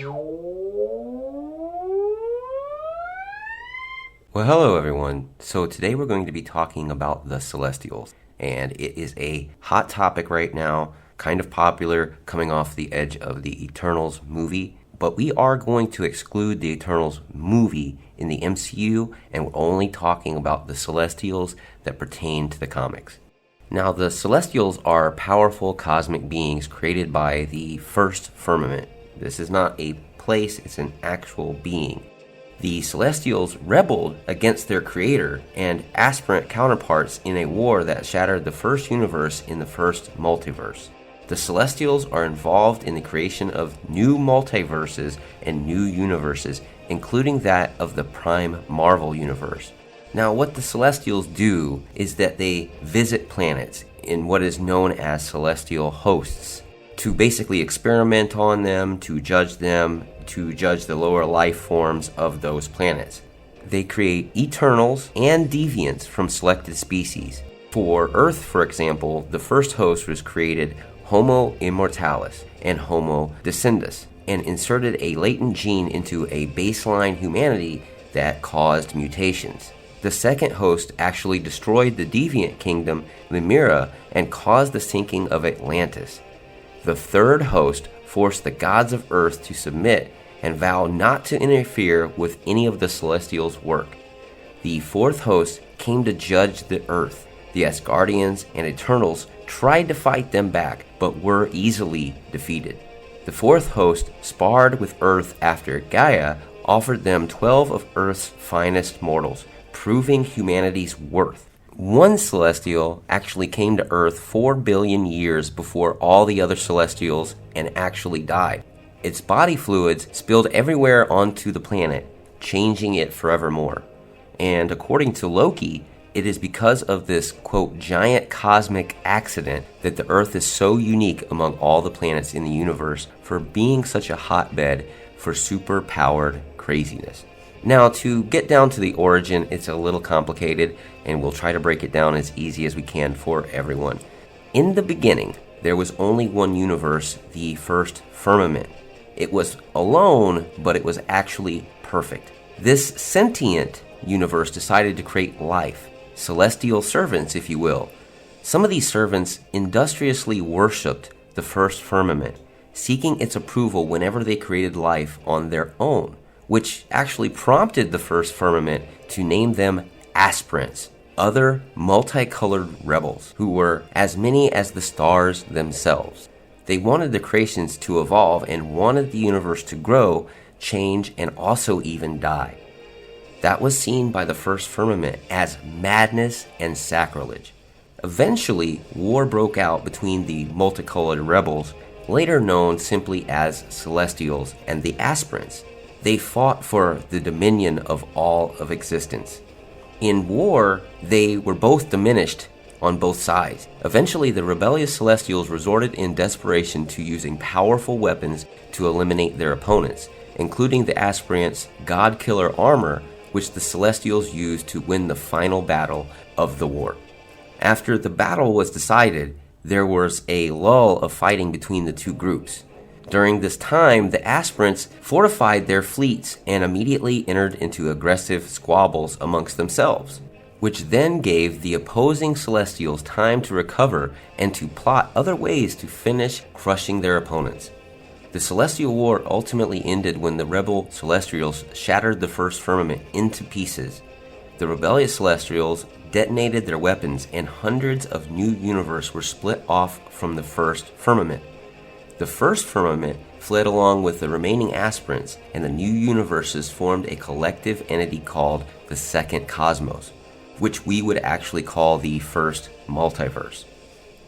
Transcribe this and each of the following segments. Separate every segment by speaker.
Speaker 1: Well, hello everyone. So today we're going to be talking about the Celestials, and it is a hot topic right now, kind of popular, coming off the edge of the Eternals movie, but we are going to exclude the Eternals movie in the MCU, and we're only talking about the Celestials that pertain to the comics. Now, the Celestials are powerful cosmic beings created by the first firmament. This is not a place, it's an actual being. The Celestials rebelled against their creator and aspirant counterparts in a war that shattered the first universe in the first multiverse. The Celestials are involved in the creation of new multiverses and new universes, including that of the Prime Marvel universe. Now, what the Celestials do is that they visit planets in what is known as celestial hosts to basically experiment on them, to judge the lower life forms of those planets. They create Eternals and Deviants from selected species. For Earth, for example, the first host was created Homo immortalis and Homo descendus, and inserted a latent gene into a baseline humanity that caused mutations. The second host actually destroyed the deviant kingdom, Lemira, and caused the sinking of Atlantis. The third host forced the gods of Earth to submit and vow not to interfere with any of the Celestials' work. The fourth host came to judge the Earth. The Asgardians and Eternals tried to fight them back, but were easily defeated. The fourth host sparred with Earth after Gaia offered them 12 of Earth's finest mortals, proving humanity's worth. One Celestial actually came to Earth 4 billion years before all the other Celestials and actually died. Its body fluids spilled everywhere onto the planet, changing it forevermore. And according to Loki, it is because of this, quote, giant cosmic accident that the Earth is so unique among all the planets in the universe for being such a hotbed for super-powered craziness. Now, to get down to the origin, it's a little complicated, and we'll try to break it down as easy as we can for everyone. In the beginning, there was only one universe, the first firmament. It was alone, but it was actually perfect. This sentient universe decided to create life, celestial servants, if you will. Some of these servants industriously worshipped the first firmament, seeking its approval whenever they created life on their own, which actually prompted the first firmament to name them aspirants, other multicolored rebels who were as many as the stars themselves. They wanted the creations to evolve and wanted the universe to grow, change, and also even die. That was seen by the first firmament as madness and sacrilege. Eventually, war broke out between the multicolored rebels, later known simply as Celestials, and the aspirants. They fought for the dominion of all of existence. In war, they were both diminished on both sides. Eventually, the rebellious Celestials resorted in desperation to using powerful weapons to eliminate their opponents, including the aspirants' god-killer armor, which the Celestials used to win the final battle of the war. After the battle was decided, there was a lull of fighting between the two groups. During this time, the aspirants fortified their fleets and immediately entered into aggressive squabbles amongst themselves, which then gave the opposing Celestials time to recover and to plot other ways to finish crushing their opponents. The Celestial War ultimately ended when the rebel Celestials shattered the first firmament into pieces. The rebellious Celestials detonated their weapons, and hundreds of new universes were split off from the first firmament. The first firmament fled along with the remaining aspirants, and the new universes formed a collective entity called the Second Cosmos, which we would actually call the first multiverse.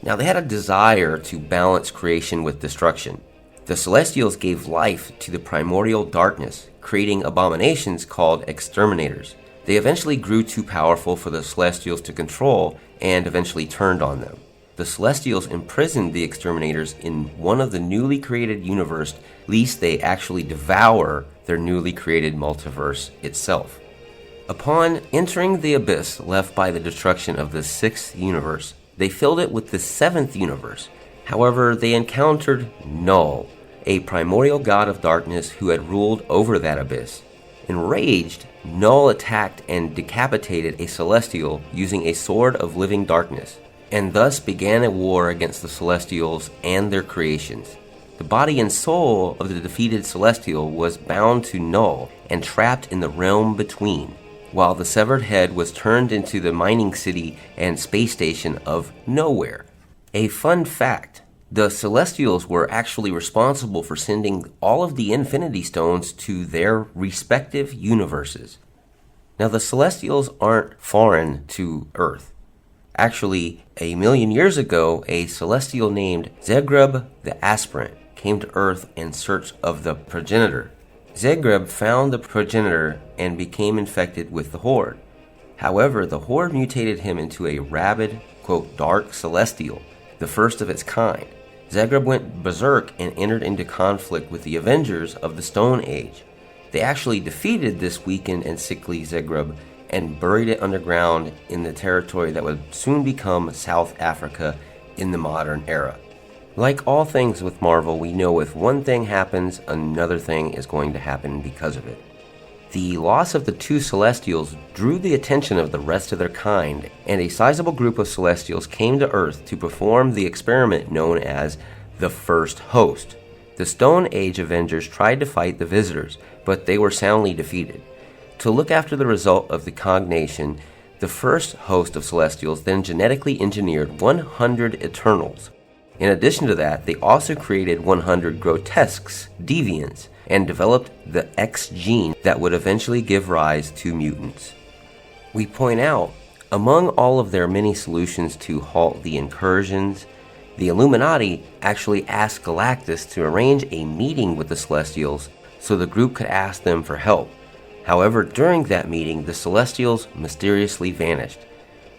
Speaker 1: Now, they had a desire to balance creation with destruction. The Celestials gave life to the primordial darkness, creating abominations called exterminators. They eventually grew too powerful for the Celestials to control and eventually turned on them. The Celestials imprisoned the exterminators in one of the newly created universes, lest they actually devour their newly created multiverse itself. Upon entering the abyss left by the destruction of the sixth universe, they filled it with the seventh universe. However, they encountered Null, a primordial god of darkness who had ruled over that abyss. Enraged, Null attacked and decapitated a celestial using a sword of living darkness, and thus began a war against the celestials and their creations. The body and soul of the defeated celestial was bound to Null and trapped in the realm between, while the severed head was turned into the mining city and space station of Nowhere. A fun fact: the Celestials were actually responsible for sending all of the Infinity Stones to their respective universes. Now, the Celestials aren't foreign to Earth. Actually, 1,000,000 years ago, a Celestial named Zegreb the Aspirant came to Earth in search of the progenitor. Zegreb found the progenitor and became infected with the Horde. However, the Horde mutated him into a rabid, quote, dark Celestial, the first of its kind. Zegreb went berserk and entered into conflict with the Avengers of the Stone Age. They actually defeated this weakened and sickly Zegreb and buried it underground in the territory that would soon become South Africa in the modern era. Like all things with Marvel, we know if one thing happens, another thing is going to happen because of it. The loss of the two Celestials drew the attention of the rest of their kind, and a sizable group of Celestials came to Earth to perform the experiment known as the First Host. The Stone Age Avengers tried to fight the Visitors, but they were soundly defeated. To look after the result of the cognation, the First Host of Celestials then genetically engineered 100 Eternals. In addition to that, they also created 100 Grotesques, Deviants, and developed the X gene that would eventually give rise to mutants. We point out, among all of their many solutions to halt the incursions, the Illuminati actually asked Galactus to arrange a meeting with the Celestials so the group could ask them for help. However, during that meeting, the Celestials mysteriously vanished.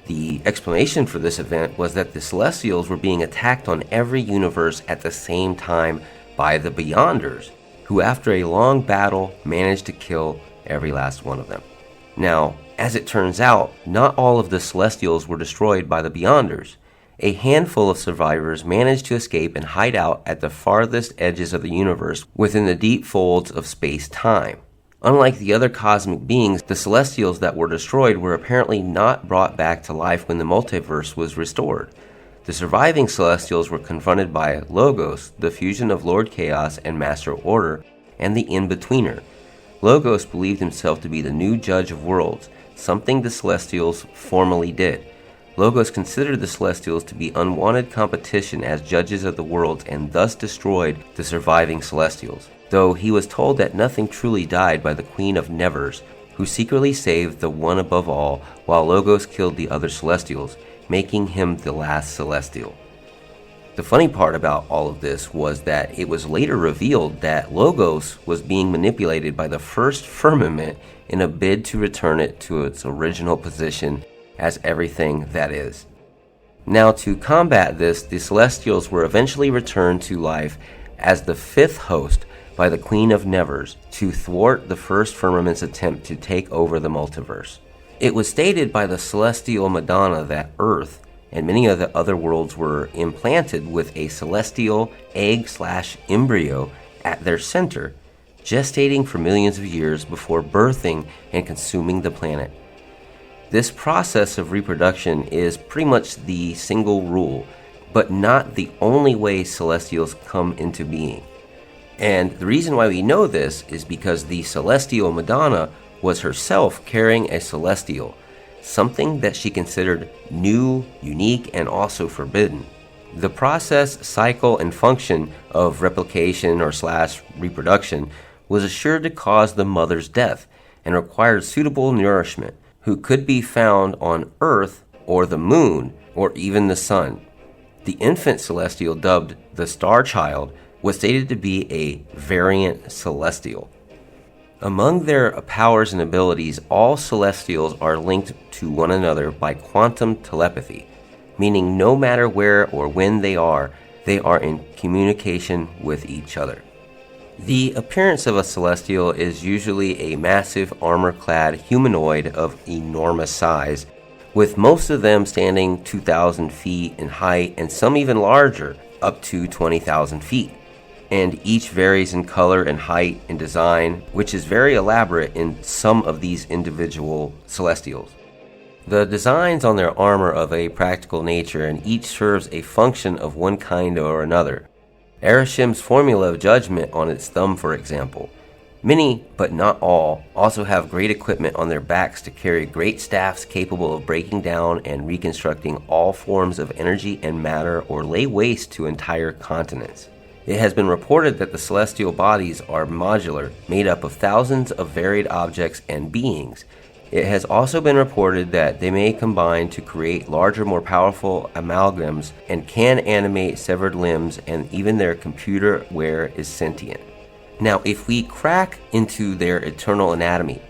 Speaker 1: The explanation for this event was that the Celestials were being attacked on every universe at the same time by the Beyonders, who after a long battle managed to kill every last one of them. Now, as it turns out, not all of the Celestials were destroyed by the Beyonders. A handful of survivors managed to escape and hide out at the farthest edges of the universe within the deep folds of space-time. Unlike the other cosmic beings, the Celestials that were destroyed were apparently not brought back to life when the multiverse was restored. The surviving Celestials were confronted by Logos, the fusion of Lord Chaos and Master Order, and the In-Betweener. Logos believed himself to be the new judge of worlds, something the Celestials formerly did. Logos considered the Celestials to be unwanted competition as judges of the worlds and thus destroyed the surviving Celestials, though he was told that nothing truly died by the Queen of Nevers, who secretly saved the One Above All while Logos killed the other Celestials, making him the last Celestial. The funny part about all of this was that it was later revealed that Logos was being manipulated by the first firmament in a bid to return it to its original position as everything that is. Now, to combat this, the Celestials were eventually returned to life as the fifth host by the Queen of Nevers to thwart the first firmament's attempt to take over the multiverse. It was stated by the Celestial Madonna that Earth and many of the other worlds were implanted with a celestial egg/embryo at their center, gestating for millions of years before birthing and consuming the planet. This process of reproduction is pretty much the single rule, but not the only way Celestials come into being. And the reason why we know this is because the Celestial Madonna was herself carrying a Celestial, something that she considered new, unique, and also forbidden. The process, cycle, and function of replication or reproduction was assured to cause the mother's death and required suitable nourishment, who could be found on Earth or the Moon or even the Sun. The infant Celestial, dubbed the Star Child, was stated to be a variant Celestial. Among their powers and abilities, all Celestials are linked to one another by quantum telepathy, meaning no matter where or when they are in communication with each other. The appearance of a Celestial is usually a massive armor-clad humanoid of enormous size, with most of them standing 2,000 feet in height and some even larger, up to 20,000 feet. and each varies in color and height and design, which is very elaborate in some of these individual celestials. The designs on their armor of a practical nature, and each serves a function of one kind or another. Ereshim's formula of judgment on its thumb, for example. Many, but not all, also have great equipment on their backs to carry great staffs capable of breaking down and reconstructing all forms of energy and matter or lay waste to entire continents. It has been reported that the celestial bodies are modular, made up of thousands of varied objects and beings. It has also been reported that they may combine to create larger, more powerful amalgams and can animate severed limbs, and even their computer ware is sentient. Now, if we crack into their eternal anatomy,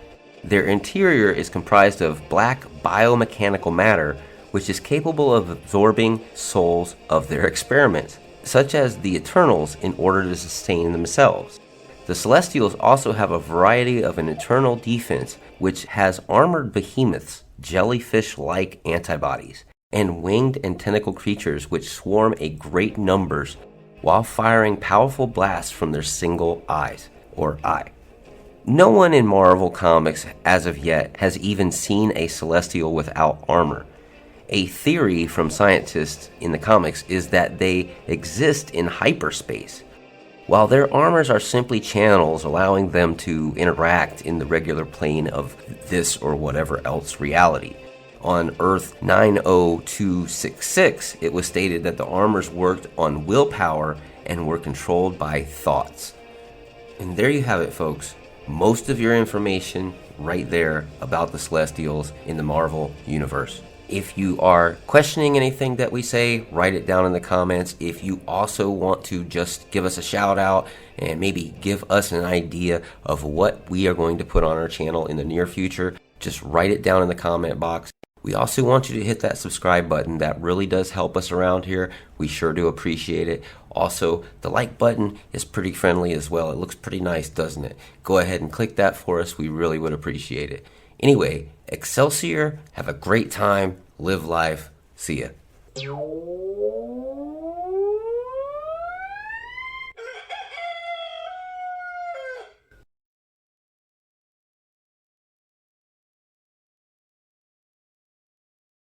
Speaker 1: their interior is comprised of black biomechanical matter, which is capable of absorbing souls of their experiments, such as the Eternals, in order to sustain themselves. The Celestials also have a variety of an internal defense, which has armored behemoths, jellyfish-like antibodies, and winged and tentacle creatures which swarm a great numbers while firing powerful blasts from their single eyes, or eye. No one in Marvel Comics, as of yet, has even seen a Celestial without armor. A theory from scientists in the comics is that they exist in hyperspace, while their armors are simply channels allowing them to interact in the regular plane of this or whatever else reality. On Earth 90266, it was stated that the armors worked on willpower and were controlled by thoughts. And there you have it, folks. Most of your information right there about the Celestials in the Marvel Universe. If you are questioning anything that we say, write it down in the comments. If you also want to just give us a shout out and maybe give us an idea of what we are going to put on our channel in the near future, just write it down in the comment box. We also want you to hit that subscribe button. That really does help us around here. We sure do appreciate it. Also, the like button is pretty friendly as well. It looks pretty nice, doesn't it? Go ahead and click that for us. We really would appreciate it. Anyway, Excelsior, have a great time, live life, see ya.